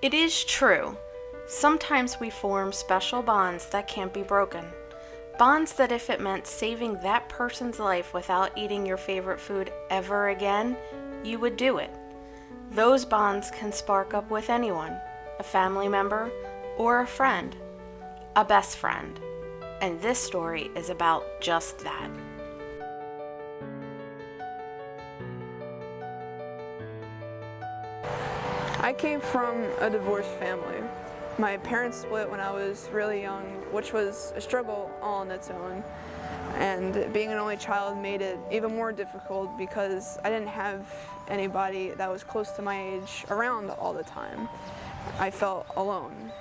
It is true. Sometimes we form special bonds that can't be broken. Bonds that if it meant saving that person's life without eating your favorite food ever again, you would do it. Those bonds can spark up with anyone, a family member or a friend, a best friend. And this story is about just that. I came from a divorced family. My parents split when I was really young, which was a struggle all on its own. And being an only child made it even more difficult because I didn't have anybody that was close to my age around all the time. I felt alone.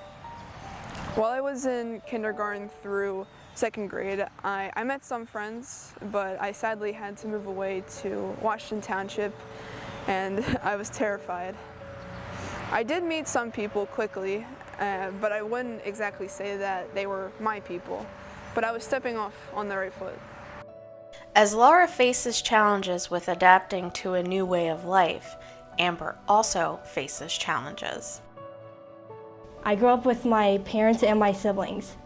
While I was in kindergarten through second grade, I met some friends, but I sadly had to move away to Washington Township, and I was terrified. I did meet some people quickly, but I wouldn't exactly say that they were my people. But I was stepping off on the right foot. As Laura faces challenges with adapting to a new way of life, Amber also faces challenges. I grew up with my parents and my siblings.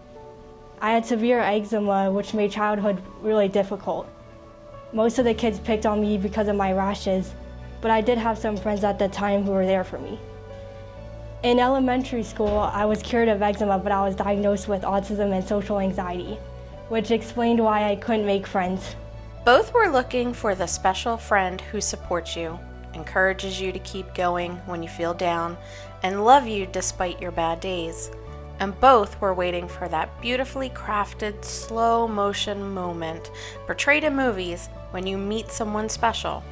I had severe eczema, which made childhood really difficult. Most of the kids picked on me because of my rashes, but I did have some friends at the time who were there for me. In elementary school, I was cured of eczema, but I was diagnosed with autism and social anxiety, which explained why I couldn't make friends. Both were looking for the special friend who supports you, encourages you to keep going when you feel down, and love you despite your bad days. And both were waiting for that beautifully crafted, slow motion moment portrayed in movies when you meet someone special.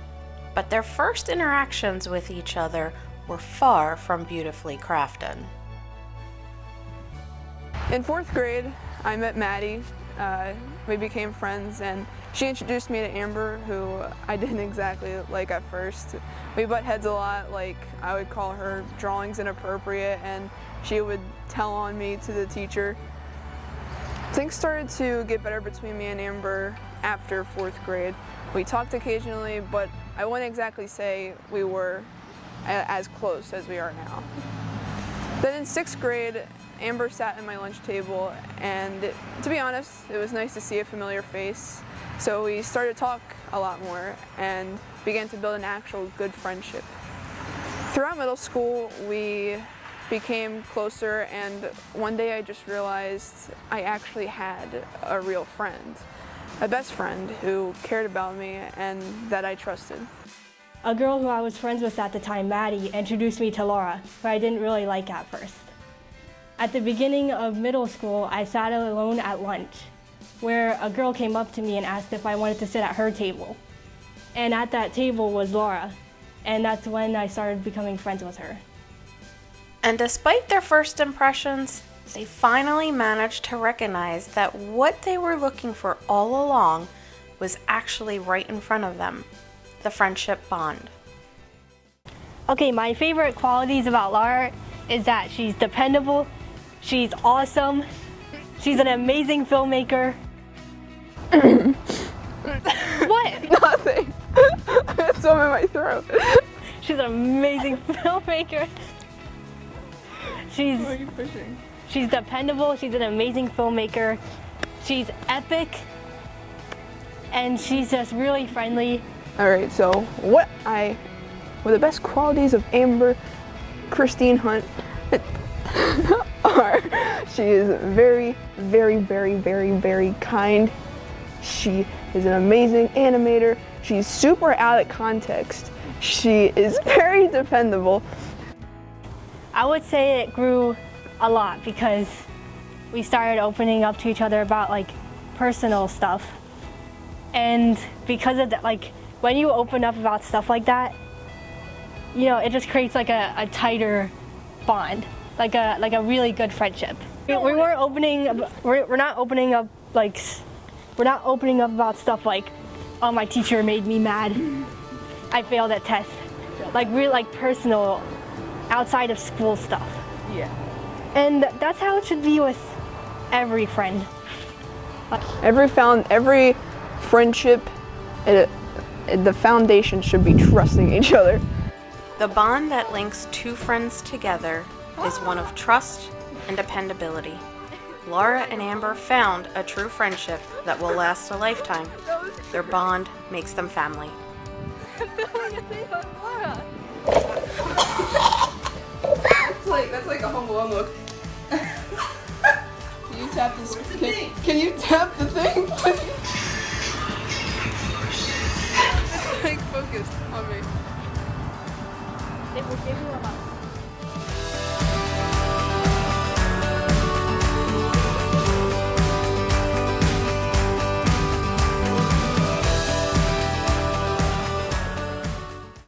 But their first interactions with each other were far from beautifully crafted. In fourth grade, I met Maddie. We became friends, and she introduced me to Amber, who I didn't exactly like at first. We butt heads a lot. Like, I would call her drawings inappropriate, and she would tell on me to the teacher. Things started to get better between me and Amber after fourth grade. We talked occasionally, but I wouldn't exactly say we were as close as we are now. Then in sixth grade, Amber sat at my lunch table, and to be honest, it was nice to see a familiar face. So we started to talk a lot more and began to build an actual good friendship. Throughout middle school, we became closer, and one day I just realized I actually had a real friend, a best friend who cared about me and that I trusted. A girl who I was friends with at the time, Maddie, introduced me to Laura, who I didn't really like at first. At the beginning of middle school, I sat alone at lunch, where a girl came up to me and asked if I wanted to sit at her table. And at that table was Laura, and that's when I started becoming friends with her. And despite their first impressions, they finally managed to recognize that what they were looking for all along was actually right in front of them. The friendship bond. Okay, my favorite qualities about Laura is that she's dependable, she's awesome, she's an amazing filmmaker. What? Nothing. I had some in my throat. She's an amazing filmmaker. Why are you pushing? She's dependable, she's an amazing filmmaker, she's epic, and she's just really friendly. Alright, so what the best qualities of Amber Christine Hunt are, she is very, very, very, very, very kind. She is an amazing animator. She's super out of context. She is very dependable. I would say it grew a lot because we started opening up to each other about like personal stuff. And because of that, like when you open up about stuff like that, you know, it just creates like a tighter bond, like a really good friendship. We're not opening up about stuff like, oh, my teacher made me mad, I failed at tests. Like really like personal, outside of school stuff. Yeah. And that's how it should be with every friend. Every friendship, the foundation should be trusting each other. The bond that links two friends together is one of trust and dependability. Laura and Amber found a true friendship that will last a lifetime. Their bond makes them family. That's like a Home Alone look. Can you tap this? Can you tap the thing, please? It's like focused on me. It will give you about